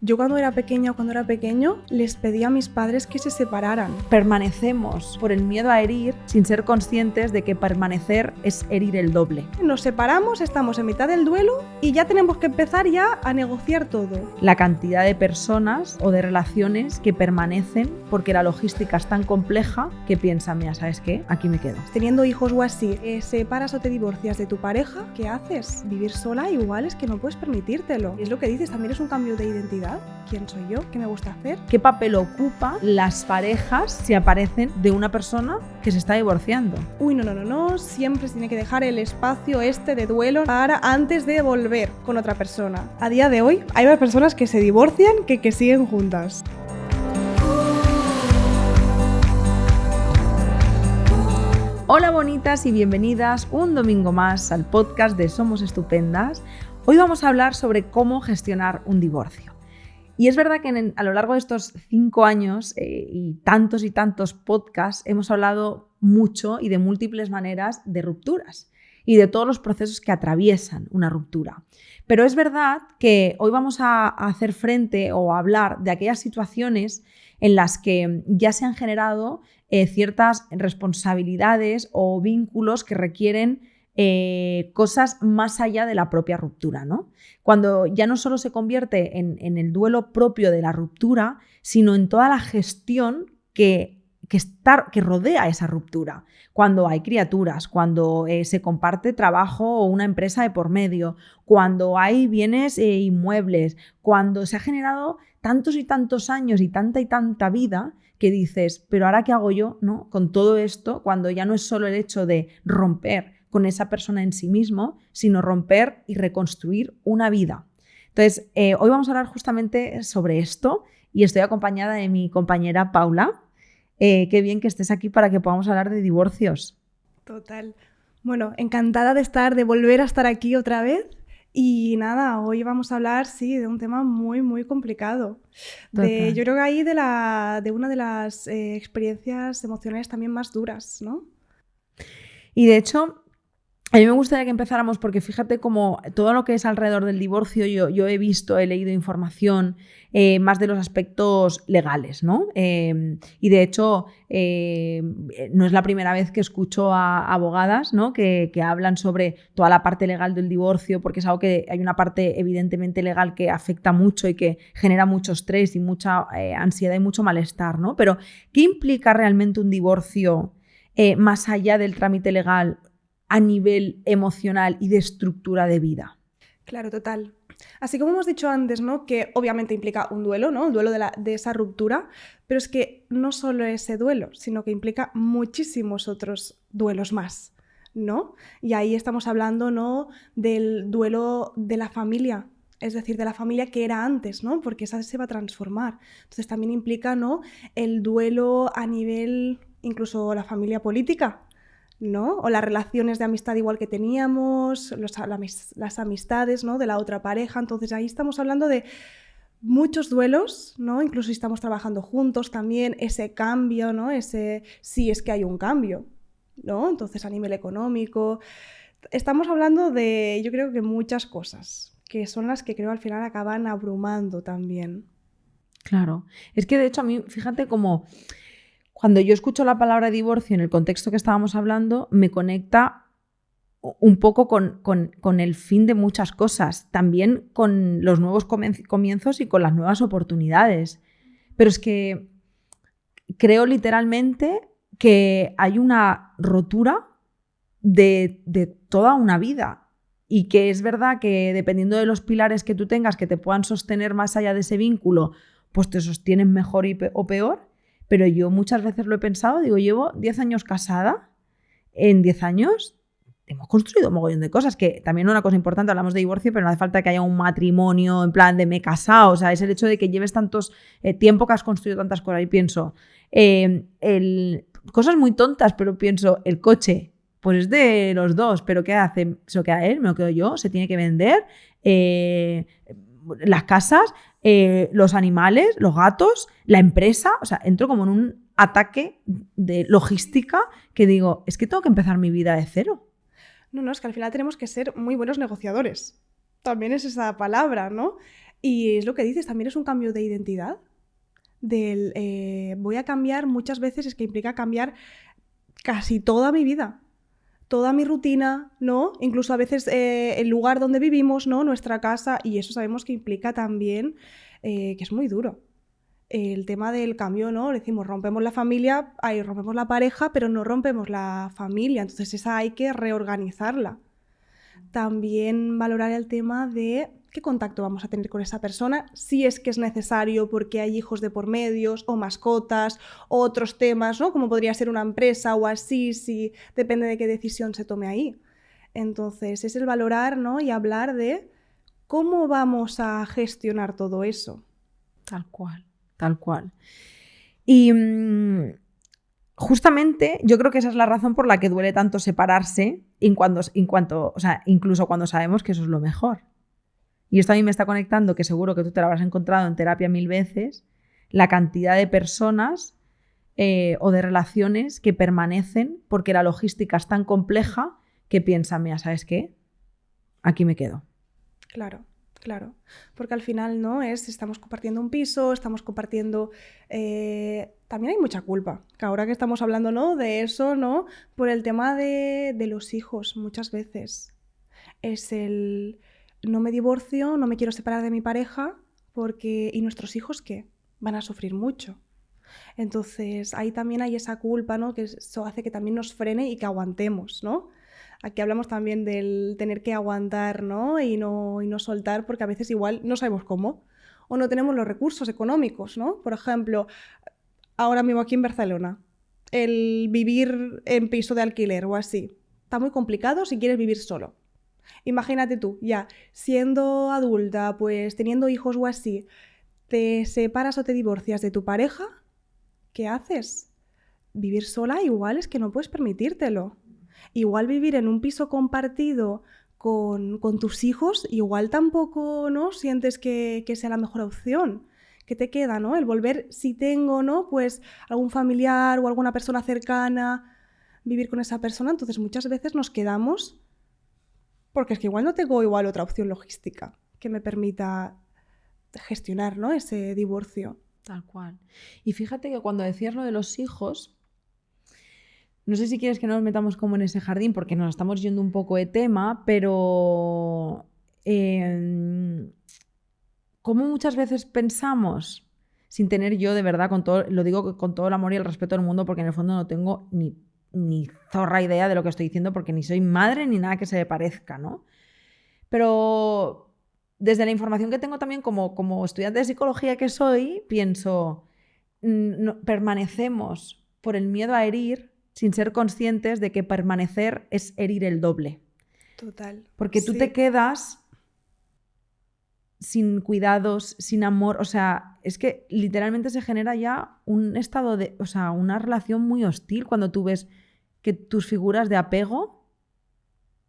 Yo cuando era pequeño, les pedí a mis padres que se separaran. Permanecemos por el miedo a herir sin ser conscientes de que permanecer es herir el doble. Nos separamos, estamos en mitad del duelo y ya tenemos que empezar ya a negociar todo. La cantidad de personas o de relaciones que permanecen porque la logística es tan compleja que piensan, mira, ¿sabes qué? Aquí me quedo. Teniendo hijos o así, separas o te divorcias de tu pareja, ¿qué haces? Vivir sola igual es que no puedes permitírtelo. Y es lo que dices, también es un cambio de identidad. ¿Quién soy yo? ¿Qué me gusta hacer? ¿Qué papel ocupa las parejas si aparecen de una persona que se está divorciando? No. Siempre se tiene que dejar el espacio de duelo para antes de volver con otra persona. A día de hoy hay más personas que se divorcian que siguen juntas. Hola bonitas y bienvenidas un domingo más al podcast de Somos Estupendas. Hoy vamos a hablar sobre cómo gestionar un divorcio. Y es verdad que a lo largo de estos 5 años y tantos podcasts hemos hablado mucho y de múltiples maneras de rupturas y de todos los procesos que atraviesan una ruptura. Pero es verdad que hoy vamos a hacer frente o a hablar de aquellas situaciones en las que ya se han generado ciertas responsabilidades o vínculos que requieren cosas más allá de la propia ruptura, ¿no? Cuando ya no solo se convierte en el duelo propio de la ruptura, sino en toda la gestión que rodea esa ruptura. Cuando hay criaturas, cuando se comparte trabajo o una empresa de por medio, cuando hay bienes inmuebles, cuando se ha generado tantos y tantos años y tanta vida que dices, pero ¿ahora qué hago yo, no? Con todo esto, cuando ya no es solo el hecho de romper con esa persona en sí mismo, sino romper y reconstruir una vida. Entonces, hoy vamos a hablar justamente sobre esto y estoy acompañada de mi compañera Paula. Qué bien que estés aquí para que podamos hablar de divorcios. Total. Bueno, encantada de volver a estar aquí otra vez. Y nada, hoy vamos a hablar, de un tema muy complicado. Yo creo que ahí de una de las experiencias emocionales también más duras, ¿no? Y de hecho, a mí me gustaría que empezáramos porque fíjate como todo lo que es alrededor del divorcio yo he leído información más de los aspectos legales, ¿no? Y de hecho no es la primera vez que escucho a abogadas, ¿no? que hablan sobre toda la parte legal del divorcio, porque es algo que hay una parte evidentemente legal que afecta mucho y que genera mucho estrés y mucha ansiedad y mucho malestar, ¿no? Pero ¿qué implica realmente un divorcio más allá del trámite legal a nivel emocional y de estructura de vida? Claro, total. Así como hemos dicho antes, ¿no? Que obviamente implica un duelo, ¿no? El duelo de esa ruptura, pero es que no solo ese duelo, sino que implica muchísimos otros duelos más, ¿no? Y ahí estamos hablando, ¿no? Del duelo de la familia, es decir, de la familia que era antes, ¿no? Porque esa se va a transformar. Entonces también implica, ¿no? El duelo a nivel, incluso la familia política, ¿no? O las relaciones de amistad igual que teníamos, las amistades, ¿no? De la otra pareja. Entonces ahí estamos hablando de muchos duelos, ¿no? Incluso si estamos trabajando juntos también, ese cambio, ¿no? Sí es que hay un cambio, ¿no? Entonces a nivel económico. Estamos hablando de, yo creo que muchas cosas, que son las que creo al final acaban abrumando también. Claro. Es que de hecho a mí, fíjate como cuando yo escucho la palabra divorcio en el contexto que estábamos hablando, me conecta un poco con el fin de muchas cosas, también con los nuevos comienzos y con las nuevas oportunidades. Pero es que creo literalmente que hay una rotura de toda una vida y que es verdad que dependiendo de los pilares que tú tengas que te puedan sostener más allá de ese vínculo, pues te sostienen mejor o peor. Pero yo muchas veces lo he pensado, digo, llevo 10 años casada, en 10 años hemos construido un mogollón de cosas, que también una cosa importante, hablamos de divorcio, pero no hace falta que haya un matrimonio en plan de me he casado, o sea, es el hecho de que lleves tantos tiempo que has construido tantas cosas. Y pienso, cosas muy tontas, pero pienso, el coche, pues es de los dos, pero ¿qué hace? ¿Se lo queda él? ¿Me lo quedo yo? ¿Se tiene que vender? Las casas, los animales, los gatos, la empresa, o sea, entro como en un ataque de logística que digo, es que tengo que empezar mi vida de cero. No, es que al final tenemos que ser muy buenos negociadores. También es esa palabra, ¿no? Y es lo que dices, también es un cambio de identidad. Voy a cambiar, muchas veces es que implica cambiar casi toda mi vida, toda mi rutina, ¿no? Incluso a veces el lugar donde vivimos, ¿no? Nuestra casa, y eso sabemos que implica también que es muy duro. El tema del cambio, ¿no? Decimos, rompemos la familia, rompemos la pareja, pero no rompemos la familia, entonces esa hay que reorganizarla. También valorar el tema de qué contacto vamos a tener con esa persona, si es que es necesario porque hay hijos de por medios o mascotas o otros temas, ¿no? Como podría ser una empresa o así, si depende de qué decisión se tome ahí. Entonces es el valorar, ¿no? Y hablar de cómo vamos a gestionar todo eso. Tal cual, tal cual. Y justamente yo creo que esa es la razón por la que duele tanto separarse o sea, incluso cuando sabemos que eso es lo mejor. Y esto a mí me está conectando, que seguro que tú te lo habrás encontrado en terapia 1000 veces, la cantidad de personas o de relaciones que permanecen porque la logística es tan compleja que piensan, mira, ¿sabes qué? Aquí me quedo. Claro. Claro, porque al final, ¿no? Estamos compartiendo un piso, estamos compartiendo... también hay mucha culpa, que ahora que estamos hablando, ¿no? De eso, ¿no? Por el tema de los hijos, muchas veces. Es el... No me divorcio, no me quiero separar de mi pareja, porque... ¿Y nuestros hijos qué? Van a sufrir mucho. Entonces, ahí también hay esa culpa, ¿no? Que eso hace que también nos frene y que aguantemos, ¿no? Aquí hablamos también del tener que aguantar, ¿no? Y no soltar, porque a veces igual no sabemos cómo o no tenemos los recursos económicos, ¿no? Por ejemplo, ahora mismo aquí en Barcelona, el vivir en piso de alquiler o así, está muy complicado si quieres vivir solo. Imagínate tú, ya siendo adulta, pues teniendo hijos o así, te separas o te divorcias de tu pareja, ¿qué haces? Vivir sola igual es que no puedes permitírtelo. Igual vivir en un piso compartido con tus hijos, igual tampoco, ¿no? Sientes que sea la mejor opción. ¿Qué te queda, no? El volver, si tengo, ¿no? Pues algún familiar o alguna persona cercana, vivir con esa persona. Entonces muchas veces nos quedamos porque es que igual no tengo igual otra opción logística que me permita gestionar, ¿no? Ese divorcio. Tal cual. Y fíjate que cuando decías lo de los hijos... No sé si quieres que nos metamos como en ese jardín porque nos estamos yendo un poco de tema, pero como muchas veces pensamos, sin tener yo de verdad, lo digo con todo el amor y el respeto del mundo porque en el fondo no tengo ni zorra idea de lo que estoy diciendo porque ni soy madre ni nada que se le parezca, ¿no? Pero desde la información que tengo también como estudiante de psicología que soy, pienso, permanecemos por el miedo a herir sin ser conscientes de que permanecer es herir el doble. Total. Porque tú te quedas sin cuidados, sin amor, o sea, es que literalmente se genera ya un estado de, o sea, una relación muy hostil cuando tú ves que tus figuras de apego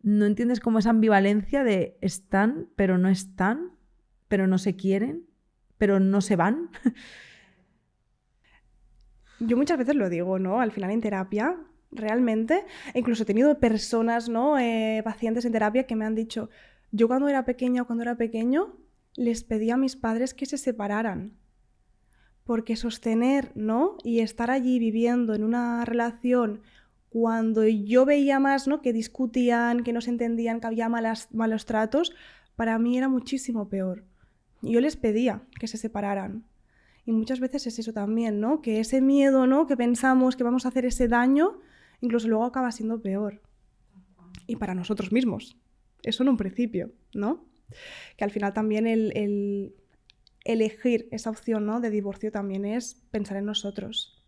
no entiendes como esa ambivalencia de están, pero no están, pero no se quieren, pero no se van. Yo muchas veces lo digo, ¿no? Al final en terapia, realmente, incluso he tenido personas, ¿no? Pacientes en terapia que me han dicho, yo cuando era pequeña o cuando era pequeño, les pedí a mis padres que se separaran. Porque sostener, ¿no? Y estar allí viviendo en una relación cuando yo veía más, ¿no? Que discutían, que no se entendían, que había malos tratos, para mí era muchísimo peor. Yo les pedía que se separaran. Y muchas veces es eso también, ¿no? Que ese miedo, ¿no? Que pensamos que vamos a hacer ese daño, incluso luego acaba siendo peor. Y para nosotros mismos. Eso en un principio, ¿no? Que al final también el elegir esa opción, ¿no? De divorcio también es pensar en nosotros.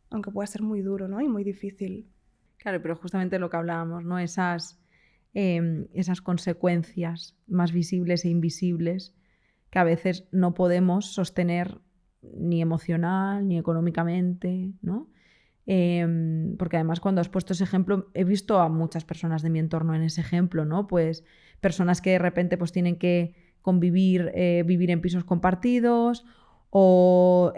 Aunque pueda ser muy duro, ¿no? Y muy difícil. Claro, pero justamente lo que hablábamos, ¿no? Esas consecuencias más visibles e invisibles que a veces no podemos sostener ni emocional ni económicamente, ¿no? Porque además cuando has puesto ese ejemplo, he visto a muchas personas de mi entorno en ese ejemplo, ¿no? Pues personas que de repente pues tienen que convivir, vivir en pisos compartidos o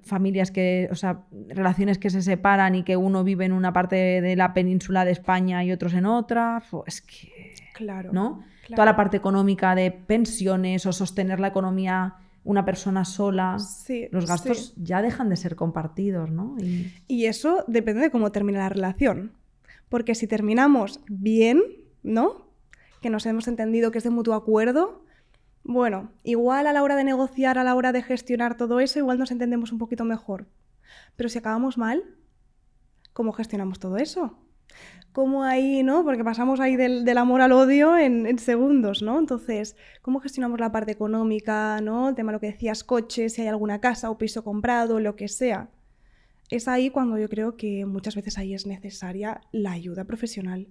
familias que, o sea, relaciones que se separan y que uno vive en una parte de la península de España y otros en otra. Es que... Claro, ¿no? claro. Toda la parte económica de pensiones o sostener la economía una persona sola, Sí, los gastos sí. ya dejan de ser compartidos, ¿no? Y eso depende de cómo termina la relación. Porque si terminamos bien, ¿no? Que nos hemos entendido que es de mutuo acuerdo, bueno, igual a la hora de negociar, a la hora de gestionar todo eso, igual nos entendemos un poquito mejor. Pero si acabamos mal, ¿cómo gestionamos todo eso? ¿Cómo ahí, no? Porque pasamos ahí del amor al odio en segundos, ¿no? Entonces, ¿cómo gestionamos la parte económica, ¿no? El tema de lo que decías, coches, si hay alguna casa o piso comprado, lo que sea. Es ahí cuando yo creo que muchas veces ahí es necesaria la ayuda profesional.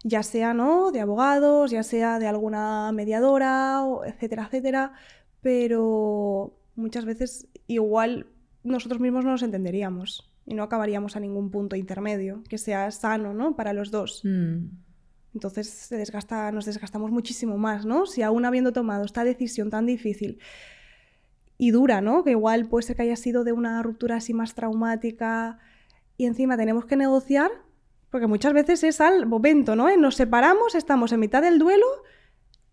Ya sea, ¿no?, de abogados, ya sea de alguna mediadora, etcétera, etcétera, pero muchas veces igual nosotros mismos no nos entenderíamos y no acabaríamos a ningún punto intermedio que sea sano, ¿no?, para los dos. Entonces nos desgastamos muchísimo más, ¿no? Si aún habiendo tomado esta decisión tan difícil y dura, ¿no?, que igual puede ser que haya sido de una ruptura así más traumática y encima tenemos que negociar, porque muchas veces es al momento, ¿no? Nos separamos, estamos en mitad del duelo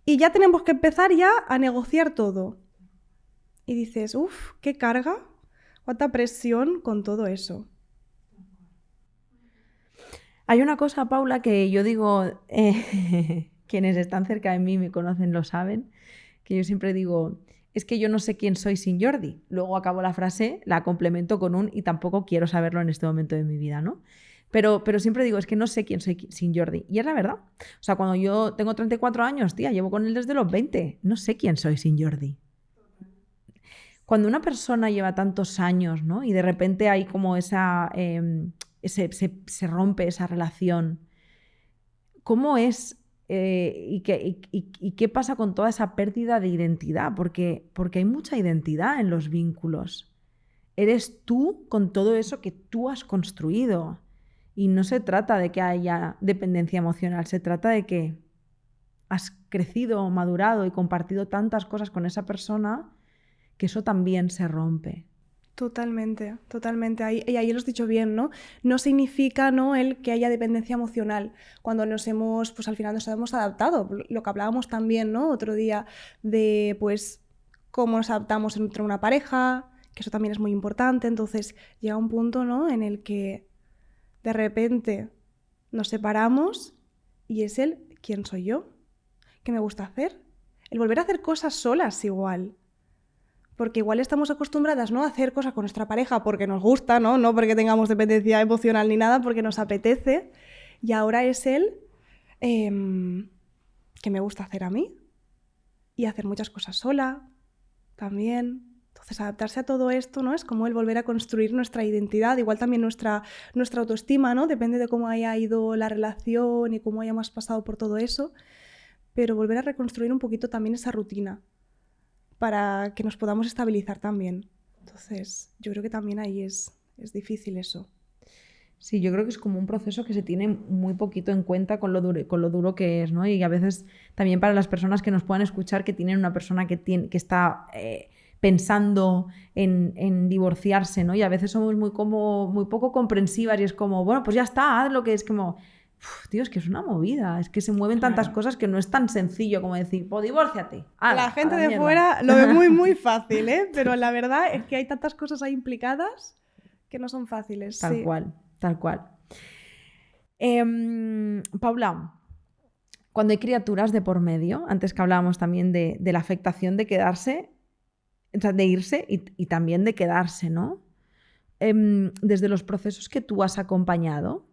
y ya tenemos que empezar ya a negociar todo. Y dices, uff, qué carga, cuánta presión con todo eso. Hay una cosa, Paula, que yo digo, quienes están cerca de mí me conocen, lo saben, que yo siempre digo, es que yo no sé quién soy sin Jordi. Luego acabo la frase, la complemento con un y tampoco quiero saberlo en este momento de mi vida, ¿no? Pero siempre digo, es que no sé quién soy sin Jordi. Y es la verdad. O sea, cuando yo tengo 34 años, tía, llevo con él desde los 20. No sé quién soy sin Jordi. Cuando una persona lleva tantos años, ¿no?, y de repente hay como esa... se rompe esa relación, ¿cómo es y qué pasa con toda esa pérdida de identidad? Porque hay mucha identidad en los vínculos. Eres tú con todo eso que tú has construido. Y no se trata de que haya dependencia emocional, se trata de que has crecido, madurado y compartido tantas cosas con esa persona que eso también se rompe. Totalmente, totalmente. Y ahí lo has dicho bien, ¿no? No significa, ¿no?, el que haya dependencia emocional. Cuando pues al final nos hemos adaptado. Lo que hablábamos también, ¿no?, otro día de, pues, cómo nos adaptamos entre una pareja, que eso también es muy importante. Entonces llega un punto, ¿no?, en el que de repente nos separamos y es el ¿quién soy yo? ¿Qué me gusta hacer? El volver a hacer cosas solas igual. Porque igual estamos acostumbradas, ¿no?, a hacer cosas con nuestra pareja porque nos gusta, ¿no? No porque tengamos dependencia emocional ni nada, porque nos apetece. Y ahora es el que me gusta hacer a mí y hacer muchas cosas sola también. Entonces, adaptarse a todo esto, ¿no?, es como el volver a construir nuestra identidad, igual también nuestra autoestima, ¿no? Depende de cómo haya ido la relación y cómo hayamos pasado por todo eso, pero volver a reconstruir un poquito también esa rutina para que nos podamos estabilizar también. Entonces, yo creo que también ahí es difícil eso. Sí, yo creo que es como un proceso que se tiene muy poquito en cuenta con lo duro que es, ¿no? Y a veces también para las personas que nos puedan escuchar que tienen una persona que está pensando en divorciarse, ¿no? Y a veces somos muy poco comprensivas y es como, bueno, pues ya está, haz lo que es como... Tío, es que es una movida, es que se mueven tantas cosas que no es tan sencillo como decir, pues divórciate. La gente de fuera lo ve muy, muy fácil, ¿eh? Pero la verdad es que hay tantas cosas ahí implicadas que no son fáciles. Tal cual. Paula, cuando hay criaturas de por medio, antes que hablábamos también de la afectación de quedarse, o sea, de irse y también de quedarse, ¿no? Desde los procesos que tú has acompañado,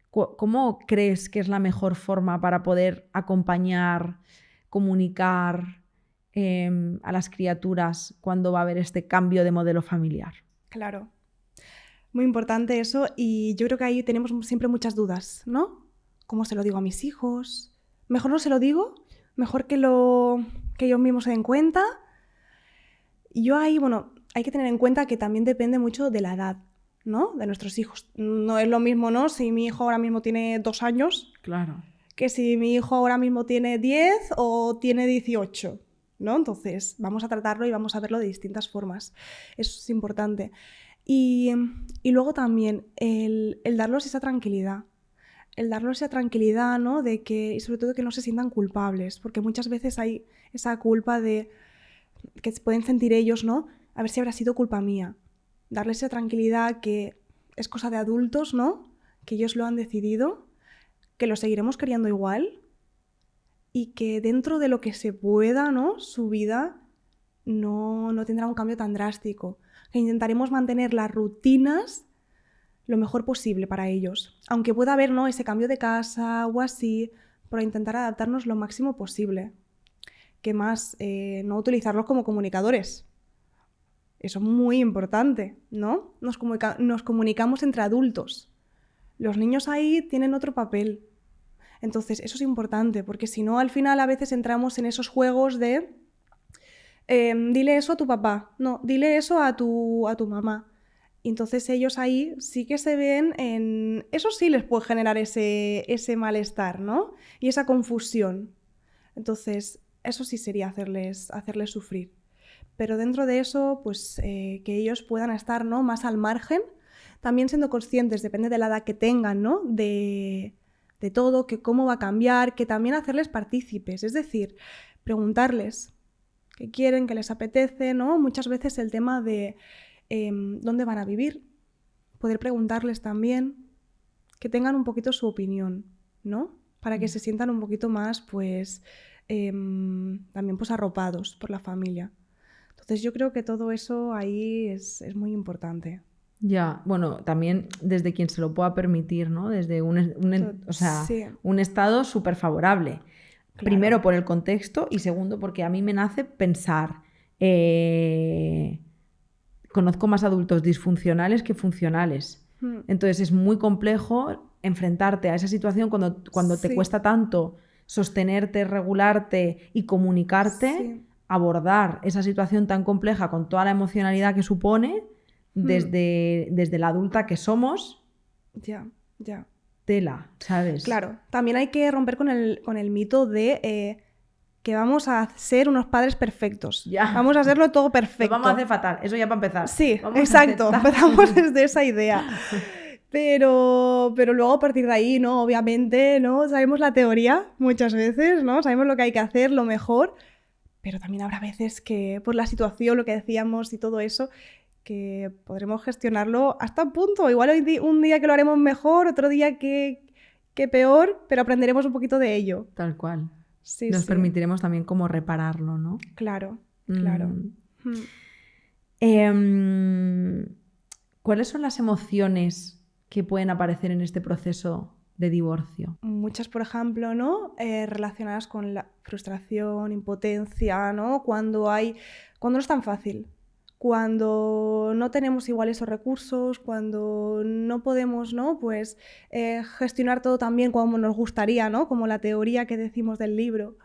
¿cómo crees que es la mejor forma para poder acompañar, comunicar a las criaturas cuando va a haber este cambio de modelo familiar? Claro, muy importante eso y yo creo que ahí tenemos siempre muchas dudas, ¿no? ¿Cómo se lo digo a mis hijos? Mejor no se lo digo, mejor que ellos mismos se den cuenta. Y yo ahí, bueno, hay que tener en cuenta que también depende mucho de la edad, ¿no?, de nuestros hijos. No es lo mismo, ¿no?, si mi hijo ahora mismo tiene 2 años, claro, que si mi hijo ahora mismo tiene 10 o tiene 18, ¿no? Entonces vamos a tratarlo y vamos a verlo de distintas formas. Eso es importante. Y luego también el darlos esa tranquilidad. el darles esa tranquilidad, ¿no? De que, y sobre todo que no se sientan culpables, porque muchas veces hay esa culpa de que pueden sentir ellos, ¿no? A ver si habrá sido culpa mía. Darles esa tranquilidad que es cosa de adultos, ¿no? Que ellos lo han decidido, que lo seguiremos queriendo igual y que dentro de lo que se pueda, ¿no? Su vida no tendrá un cambio tan drástico. Que intentaremos mantener las rutinas lo mejor posible para ellos. Aunque pueda haber, ¿no? Ese cambio de casa o así, pero intentar adaptarnos lo máximo posible. ¿Qué más? No utilizarlos como comunicadores. Eso es muy importante, ¿no? Nos comunicamos entre adultos. Los niños ahí tienen otro papel. Entonces, eso es importante, porque si no, al final a veces entramos en esos juegos de dile eso a tu papá, no, dile eso a tu mamá. Y entonces ellos ahí sí que se ven en... Eso sí les puede generar ese malestar, ¿no? Y esa confusión. Entonces, eso sí sería hacerles sufrir. Pero dentro de eso, pues que ellos puedan estar, ¿no? Más al margen, también siendo conscientes, depende de la edad que tengan, ¿no? De todo, que cómo va a cambiar, que también hacerles partícipes, es decir, preguntarles qué quieren, qué les apetece, ¿no? Muchas veces el tema de dónde van a vivir, poder preguntarles también, que tengan un poquito su opinión, ¿no? Para que se sientan un poquito más, pues, también pues arropados por la familia. Entonces yo creo que todo eso ahí es muy importante. Ya, bueno, también desde quien se lo pueda permitir, ¿no? Desde Sí. un estado súper favorable. Claro. Primero por el contexto y segundo porque a mí me nace pensar, conozco más adultos disfuncionales que funcionales. Entonces es muy complejo enfrentarte a esa situación cuando te cuesta tanto sostenerte, regularte y comunicarte, Sí. abordar esa situación tan compleja con toda la emocionalidad que supone desde la adulta que somos. Ya. Tela, ¿sabes? Claro, también hay que romper con el mito de que vamos a ser unos padres perfectos. Ya. Vamos a hacerlo todo perfecto. Lo vamos a hacer fatal, eso ya para empezar. Sí, Vamos exacto, empezamos desde esa idea. Pero luego a partir de ahí, ¿no? Obviamente, ¿no? Sabemos la teoría muchas veces, ¿no? Sabemos lo que hay que hacer, lo mejor, pero también habrá veces que por la situación, lo que decíamos y todo eso, que podremos gestionarlo hasta un punto. Igual un día que lo haremos mejor, otro día que peor, pero aprenderemos un poquito de ello. Tal cual. Sí, Nos sí. permitiremos también como repararlo, ¿no? Claro. ¿Cuáles son las emociones que pueden aparecer en este proceso de divorcio? Muchas, por ejemplo, ¿no? Relacionadas con la frustración, impotencia, ¿no? Cuando no es tan fácil. Cuando no tenemos igual esos recursos, cuando no podemos, ¿no? Pues gestionar todo tan bien como nos gustaría, ¿no? Como la teoría que decimos del libro.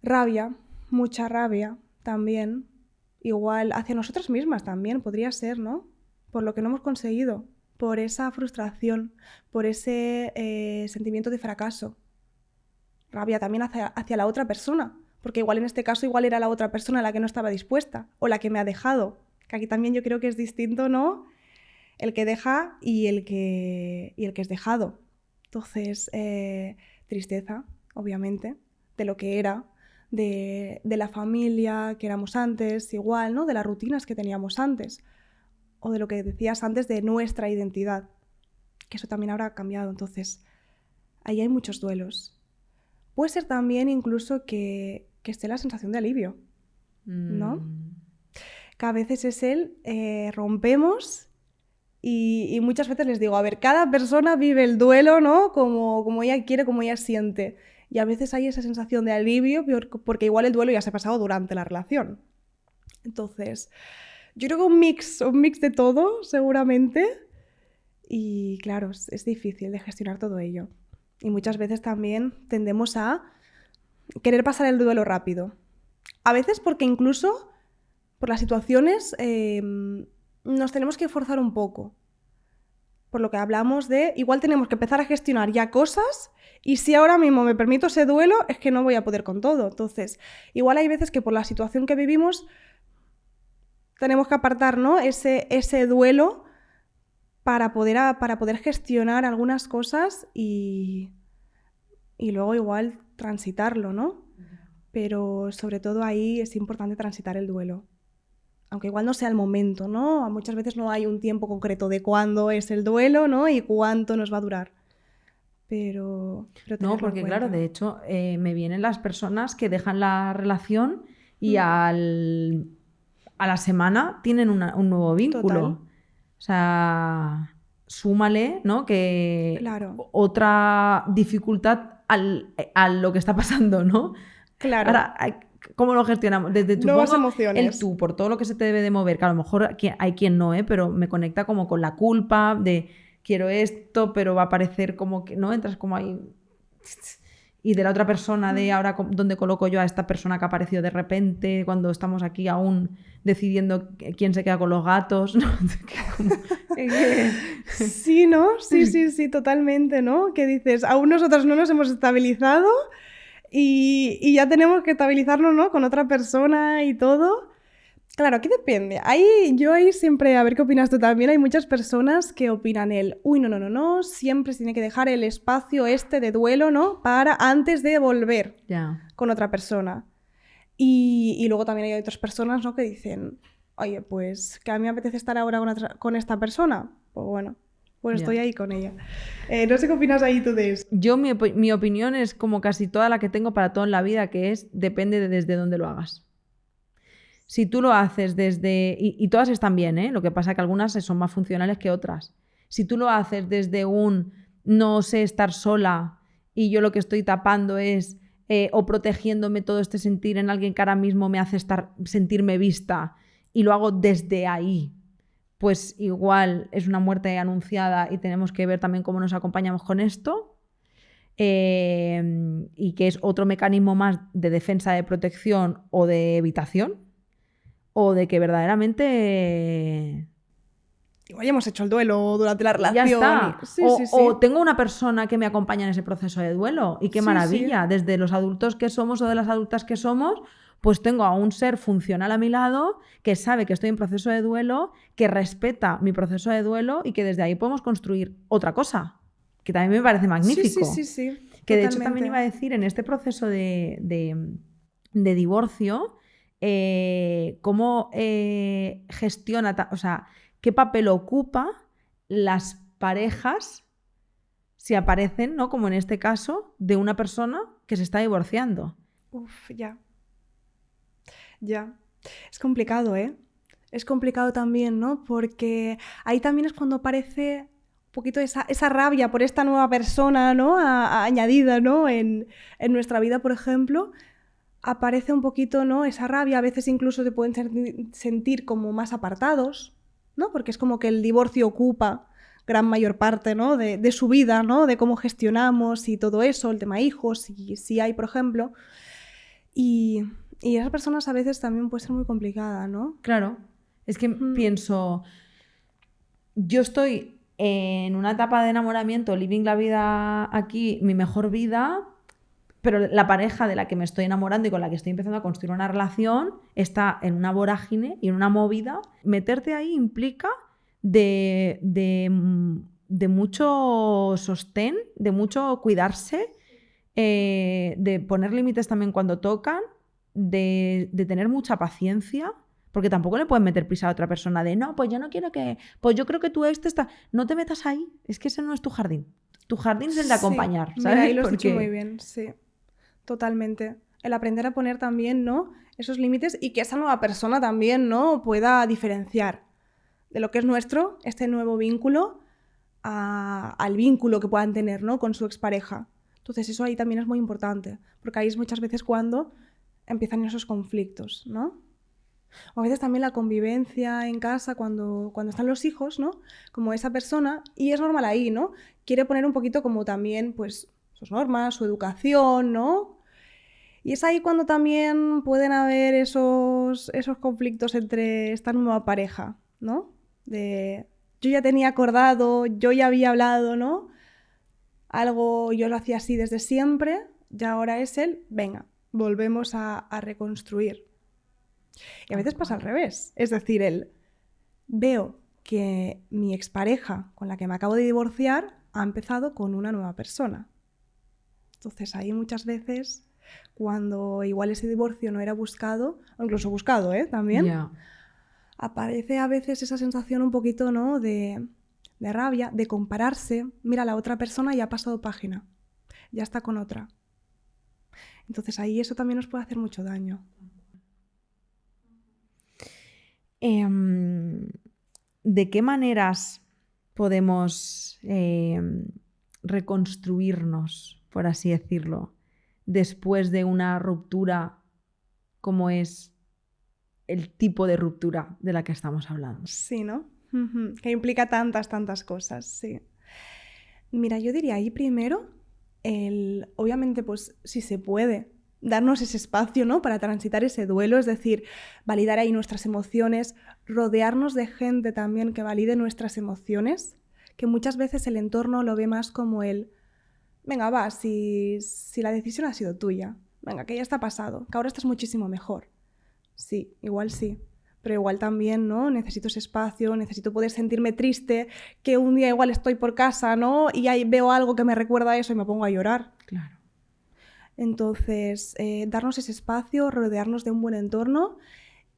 Rabia, mucha rabia también. Igual hacia nosotras mismas también podría ser, ¿no? Por lo que no hemos conseguido, por esa frustración, por ese sentimiento de fracaso. Rabia también hacia la otra persona. Porque igual en este caso igual era la otra persona la que no estaba dispuesta o la que me ha dejado. Que aquí también yo creo que es distinto, ¿no? El que deja y el que es dejado. Entonces, tristeza, obviamente, de lo que era, de la familia que éramos antes, igual, ¿no? De las rutinas que teníamos antes. O de lo que decías antes de nuestra identidad. Que eso también habrá cambiado. Entonces, ahí hay muchos duelos. Puede ser también incluso que esté la sensación de alivio, ¿no? Que a veces es rompemos y muchas veces les digo, a ver, cada persona vive el duelo, ¿no? Como ella quiere, como ella siente. Y a veces hay esa sensación de alivio porque igual el duelo ya se ha pasado durante la relación. Entonces, yo creo que un mix de todo, seguramente. Y claro, es difícil de gestionar todo ello. Y muchas veces también tendemos a querer pasar el duelo rápido. A veces porque incluso por las situaciones nos tenemos que forzar un poco. Por lo que hablamos de, igual tenemos que empezar a gestionar ya cosas y si ahora mismo me permito ese duelo es que no voy a poder con todo. Entonces, igual hay veces que por la situación que vivimos tenemos que apartar, ¿no? ese duelo para poder gestionar algunas cosas y luego igual transitarlo, ¿no? Pero sobre todo ahí es importante transitar el duelo. Aunque igual no sea el momento, ¿no? Muchas veces no hay un tiempo concreto de cuándo es el duelo, ¿no? Y cuánto nos va a durar. Pero No, porque claro, de hecho, me vienen las personas que dejan la relación y a la semana tienen un nuevo vínculo. Total. O sea, súmale, ¿no? Que Claro. otra dificultad a lo que está pasando, ¿no? Claro. Ahora, ¿cómo lo gestionamos? Desde Nuevas emociones. el tú, por todo lo que se te debe de mover, que a lo mejor hay quien no, pero me conecta como con la culpa de quiero esto, pero va a parecer como que, ¿no? Entras como ahí. Y de la otra persona, de ahora dónde coloco yo a esta persona que ha aparecido de repente, cuando estamos aquí aún decidiendo quién se queda con los gatos, ¿no? Sí, ¿no? Sí, totalmente, ¿no? Que dices, aún nosotros no nos hemos estabilizado y ya tenemos que estabilizarnos, ¿no? Con otra persona y todo. Claro, aquí depende. Yo ahí siempre, a ver qué opinas tú también, hay muchas personas que opinan no, siempre se tiene que dejar el espacio de duelo, ¿no? Para antes de volver con otra persona. Y luego también hay otras personas, ¿no? Que dicen, oye, pues que a mí me apetece estar ahora con esta persona. Pues bueno, pues estoy ahí con ella. No sé qué opinas ahí tú de eso. Yo, mi opinión es como casi toda la que tengo para todo en la vida, que es depende de desde dónde lo hagas. Si tú lo haces desde... Y todas están bien, ¿eh? Lo que pasa es que algunas son más funcionales que otras. Si tú lo haces desde un no sé estar sola y yo lo que estoy tapando es o protegiéndome todo este sentir en alguien que ahora mismo me hace sentirme vista y lo hago desde ahí, pues igual es una muerte anunciada y tenemos que ver también cómo nos acompañamos con esto. Y que es otro mecanismo más de defensa, de protección o de evitación. O de que verdaderamente... Igual ya hemos hecho el duelo durante la relación. Ya está. Sí. O tengo una persona que me acompaña en ese proceso de duelo. Y qué maravilla. Desde los adultos que somos o de las adultas que somos, pues tengo a un ser funcional a mi lado que sabe que estoy en proceso de duelo, que respeta mi proceso de duelo y que desde ahí podemos construir otra cosa. Que también me parece magnífico. Sí. Que totalmente. de hecho también iba a decir, en este proceso de divorcio... cómo gestiona, o sea, qué papel ocupa las parejas si aparecen, ¿no? Como en este caso, de una persona que se está divorciando. Ya. Es complicado, ¿eh? Es complicado también, ¿no? Porque ahí también es cuando aparece un poquito esa rabia por esta nueva persona, ¿no? Añadida, ¿no? En nuestra vida, por ejemplo. Aparece un poquito, ¿no? Esa rabia, a veces incluso te pueden sentir como más apartados, ¿no? Porque es como que el divorcio ocupa gran mayor parte, ¿no? de su vida, ¿no? De cómo gestionamos y todo eso, el tema hijos, si hay, por ejemplo. Y esas personas a veces también puede ser muy complicada, ¿no? Claro, es que pienso, yo estoy en una etapa de enamoramiento, living la vida aquí, mi mejor vida... Pero la pareja de la que me estoy enamorando y con la que estoy empezando a construir una relación está en una vorágine y en una movida. Meterte ahí implica de mucho sostén, de mucho cuidarse, de poner límites también cuando tocan, de tener mucha paciencia, porque tampoco le puedes meter prisa a otra persona de no, pues yo no quiero que... Pues yo creo que tú está... No te metas ahí, es que ese no es tu jardín. Tu jardín es el de acompañar, ¿sabes? Mira, ahí lo has dicho muy bien, sí. Totalmente. El aprender a poner también, ¿no? Esos límites y que esa nueva persona también, ¿no? Pueda diferenciar de lo que es nuestro, este nuevo vínculo, al vínculo que puedan tener, ¿no? Con su expareja. Entonces eso ahí también es muy importante, porque ahí es muchas veces cuando empiezan esos conflictos, ¿no? O a veces también la convivencia en casa cuando están los hijos, ¿no? Como esa persona, y es normal ahí, ¿no? Quiere poner un poquito como también, pues, sus normas, su educación, ¿no? Y es ahí cuando también pueden haber esos conflictos entre esta nueva pareja, ¿no? De yo ya tenía acordado, yo ya había hablado, ¿no? Algo yo lo hacía así desde siempre, y ahora es venga, volvemos a reconstruir. Y a veces pasa al revés, es decir, veo que mi expareja con la que me acabo de divorciar ha empezado con una nueva persona. Entonces ahí muchas veces, cuando igual ese divorcio no era buscado, o incluso buscado, también, aparece a veces esa sensación un poquito, ¿no?, de rabia, de compararse. Mira, la otra persona ya ha pasado página, ya está con otra. Entonces ahí eso también nos puede hacer mucho daño. ¿De qué maneras podemos reconstruirnos, por así decirlo, después de una ruptura como es el tipo de ruptura de la que estamos hablando? Sí, ¿no? Que implica tantas cosas, sí. Mira, yo diría ahí primero, obviamente, pues si se puede, darnos ese espacio, ¿no?, para transitar ese duelo, es decir, validar ahí nuestras emociones, rodearnos de gente también que valide nuestras emociones, que muchas veces el entorno lo ve más como venga, va, si la decisión ha sido tuya, venga, que ya está pasado, que ahora estás muchísimo mejor. Sí, pero igual también, ¿no?, necesito ese espacio, necesito poder sentirme triste, que un día igual estoy por casa, ¿no?, y ahí veo algo que me recuerda a eso y me pongo a llorar. Claro. Entonces, darnos ese espacio, rodearnos de un buen entorno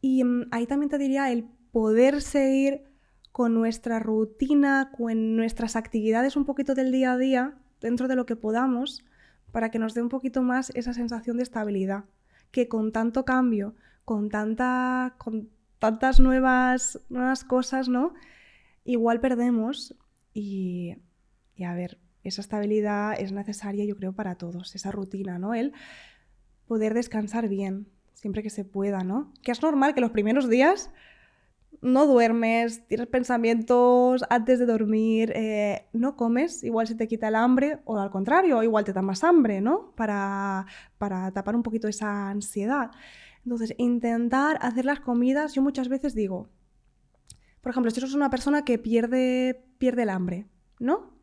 y ahí también te diría el poder seguir con nuestra rutina, con nuestras actividades un poquito del día a día, dentro de lo que podamos, para que nos dé un poquito más esa sensación de estabilidad, que con tanto cambio, con tantas nuevas cosas, ¿no?, igual perdemos y a ver, esa estabilidad es necesaria, yo creo, para todos, esa rutina, ¿no? El poder descansar bien, siempre que se pueda, ¿no? Que es normal que los primeros días no duermes, tienes pensamientos antes de dormir, no comes, igual se te quita el hambre, o al contrario, igual te da más hambre, ¿no?, para tapar un poquito esa ansiedad. Entonces, intentar hacer las comidas, yo muchas veces digo, por ejemplo, si sos una persona que pierde el hambre, ¿no?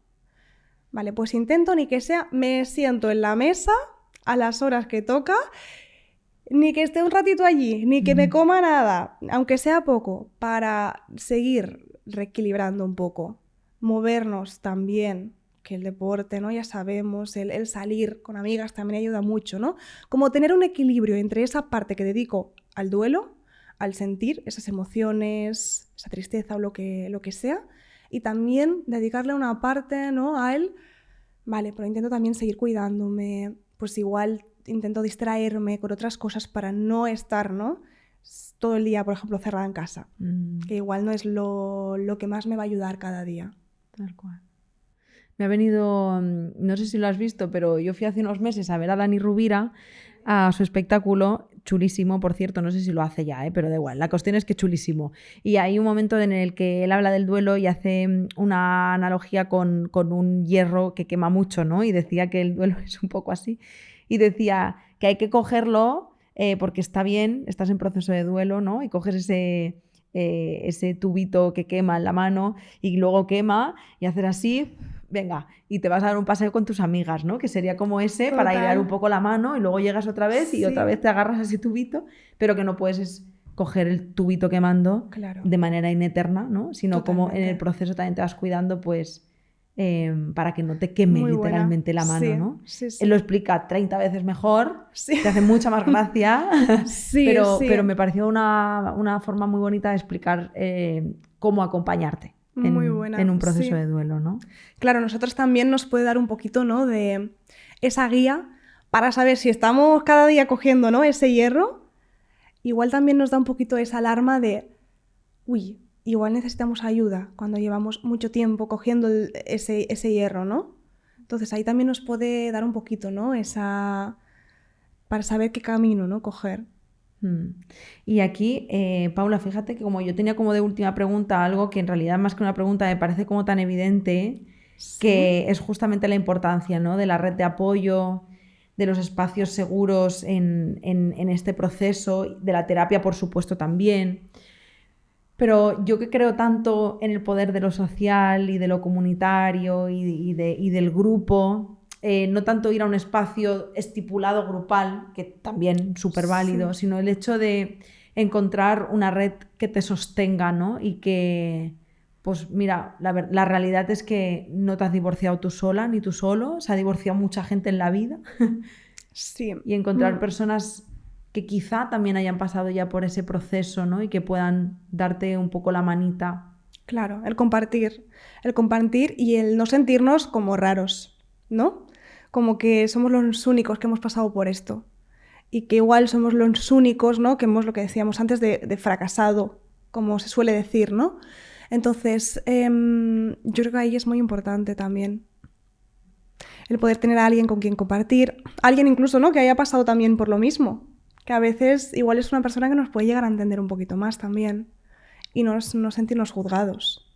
Vale, pues intento ni que sea, me siento en la mesa a las horas que toca, ni que esté un ratito allí, ni que me coma nada, aunque sea poco, para seguir reequilibrando un poco, movernos también, que el deporte, ¿no?, ya sabemos, el salir con amigas también ayuda mucho, ¿no? Como tener un equilibrio entre esa parte que dedico al duelo, al sentir esas emociones, esa tristeza o lo que sea, y también dedicarle una parte, ¿no?, a él, vale, pero intento también seguir cuidándome, pues igual intento distraerme con otras cosas para no estar, ¿no?, todo el día, por ejemplo, cerrada en casa, que igual no es lo que más me va a ayudar cada día. Tal cual. Me ha venido, no sé si lo has visto, pero yo fui hace unos meses a ver a Dani Rovira a su espectáculo, chulísimo, por cierto, no sé si lo hace ya, pero da igual, la cuestión es que chulísimo. Y hay un momento en el que él habla del duelo y hace una analogía con un hierro que quema mucho, ¿no? Y decía que el duelo es un poco así. Y decía que hay que cogerlo porque está bien, estás en proceso de duelo, ¿no? Y coges ese tubito que quema en la mano y luego quema y hacer así, venga, y te vas a dar un paseo con tus amigas, ¿no? Que sería como ese. Total. Para airear un poco la mano y luego llegas otra vez y otra vez te agarras a ese tubito, pero que no puedes coger el tubito quemando de manera ineterna, ¿no? Sino totalmente. Como en el proceso también te vas cuidando, pues para que no te queme muy literalmente buena. La mano, ¿no? Sí. Él lo explica 30 veces mejor, te hace mucha más gracia, pero me pareció una forma muy bonita de explicar cómo acompañarte en un proceso de duelo, ¿no? Claro, nosotros también nos puede dar un poquito, ¿no?, de esa guía para saber si estamos cada día cogiendo, ¿no?, ese hierro. Igual también nos da un poquito esa alarma de, uy, igual necesitamos ayuda cuando llevamos mucho tiempo cogiendo ese hierro, ¿no? Entonces ahí también nos puede dar un poquito, ¿no?, para saber qué camino, ¿no?, coger. Y aquí, Paula, fíjate que como yo tenía como de última pregunta algo que en realidad más que una pregunta me parece como tan evidente, sí, que es justamente la importancia, ¿no?, de la red de apoyo, de los espacios seguros en este proceso, de la terapia, por supuesto, también. Pero yo que creo tanto en el poder de lo social y de lo comunitario y del grupo, no tanto ir a un espacio estipulado grupal, que también súper válido, sí, sino el hecho de encontrar una red que te sostenga, ¿no?, y que pues mira, la realidad es que no te has divorciado tú sola ni tú solo, se ha divorciado mucha gente en la vida. Sí. Y encontrar personas que quizá también hayan pasado ya por ese proceso, ¿no? Y que puedan darte un poco la manita. Claro, el compartir y el no sentirnos como raros, ¿no? Como que somos los únicos que hemos pasado por esto y que igual somos los únicos, ¿no? Que hemos, lo que decíamos antes, de fracasado, como se suele decir, ¿no? Entonces, yo creo que ahí es muy importante también el poder tener a alguien con quien compartir, alguien incluso, ¿no? Que haya pasado también por lo mismo, que a veces igual es una persona que nos puede llegar a entender un poquito más también y no sentirnos juzgados.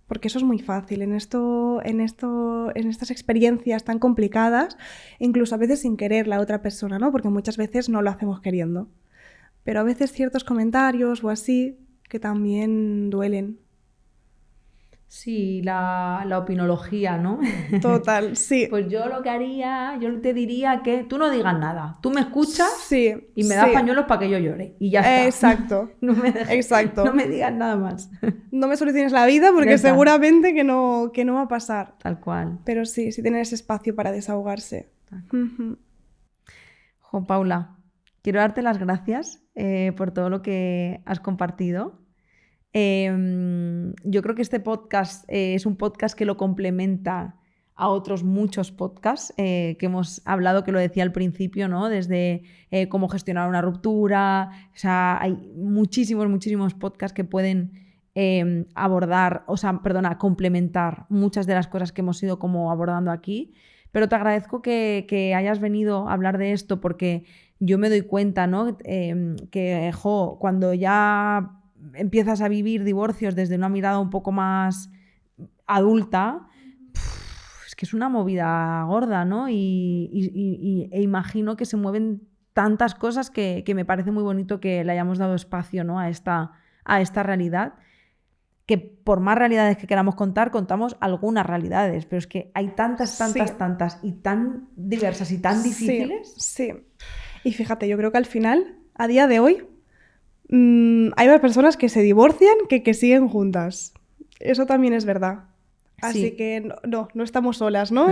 Porque eso es muy fácil en estas experiencias tan complicadas, incluso a veces sin querer la otra persona, ¿no? Porque muchas veces no lo hacemos queriendo. Pero a veces ciertos comentarios o así que también duelen. Sí, la opinología, ¿no? Total, sí. Pues yo lo que haría, yo te diría que tú no digas nada, tú me escuchas sí, y me das pañuelos para que yo llore y ya está. Exacto. No me dejes, exacto. No me digas nada más. No me soluciones la vida porque seguramente que no va a pasar. Tal cual. Pero sí tener ese espacio para desahogarse. Jo, Paula, quiero darte las gracias por todo lo que has compartido. Yo creo que este podcast es un podcast que lo complementa a otros muchos podcasts que hemos hablado, que lo decía al principio, ¿no? Desde cómo gestionar una ruptura. O sea, hay muchísimos podcasts que pueden complementar muchas de las cosas que hemos ido como abordando aquí. Pero te agradezco que hayas venido a hablar de esto porque yo me doy cuenta, ¿no? Que cuando ya empiezas a vivir divorcios desde una mirada un poco más adulta, es que es una movida gorda, ¿no? E imagino que se mueven tantas cosas que me parece muy bonito que le hayamos dado espacio, ¿no? a esta realidad, que por más realidades que queramos contar, contamos algunas realidades, pero es que hay tantas y tan diversas y tan difíciles. Sí. Y fíjate, yo creo que al final, a día de hoy, hay más personas que se divorcian que siguen juntas. Eso también es verdad. Así que no estamos solas, ¿no?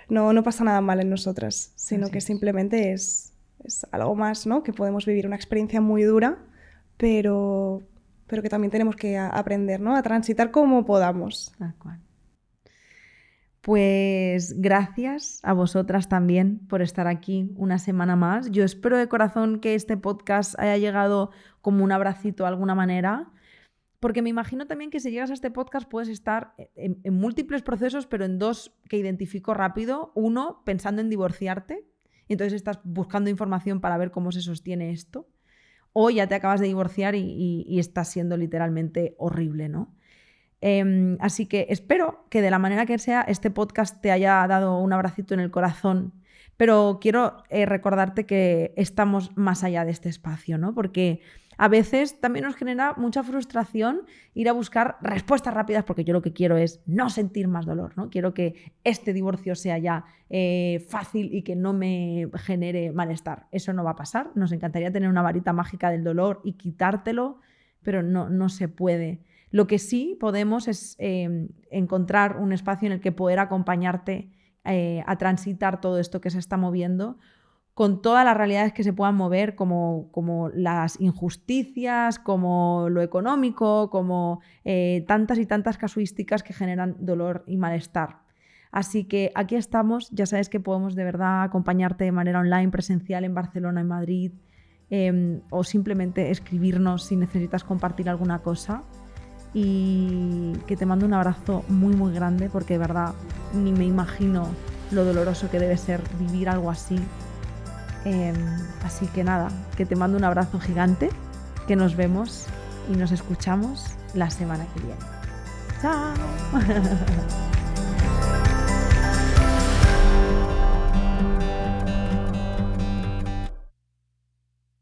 No pasa nada mal en nosotras, sino que simplemente es algo más, ¿no? Que podemos vivir una experiencia muy dura, pero que también tenemos que aprender, ¿no? A transitar como podamos. Tal cual. Pues gracias a vosotras también por estar aquí una semana más. Yo espero de corazón que este podcast haya llegado como un abracito de alguna manera, porque me imagino también que si llegas a este podcast puedes estar en múltiples procesos, pero en dos que identifico rápido. Uno, pensando en divorciarte, y entonces estás buscando información para ver cómo se sostiene esto. O ya te acabas de divorciar y estás siendo literalmente horrible, ¿no? Así que espero que de la manera que sea este podcast te haya dado un abracito en el corazón, pero quiero recordarte que estamos más allá de este espacio, ¿no? Porque a veces también nos genera mucha frustración ir a buscar respuestas rápidas, porque yo lo que quiero es no sentir más dolor, ¿no? Quiero que este divorcio sea ya fácil y que no me genere malestar. Eso no va a pasar. Nos encantaría tener una varita mágica del dolor y quitártelo, pero no se puede. Lo que sí podemos es encontrar un espacio en el que poder acompañarte a transitar todo esto que se está moviendo con todas las realidades que se puedan mover, como las injusticias, como lo económico, como tantas y tantas casuísticas que generan dolor y malestar. Así que aquí estamos, ya sabes que podemos de verdad acompañarte de manera online, presencial en Barcelona, en Madrid, o simplemente escribirnos si necesitas compartir alguna cosa. Y que te mando un abrazo muy grande, porque de verdad ni me imagino lo doloroso que debe ser vivir algo así. Así que nada, que te mando un abrazo gigante, que nos vemos y nos escuchamos la semana que viene. ¡Chao!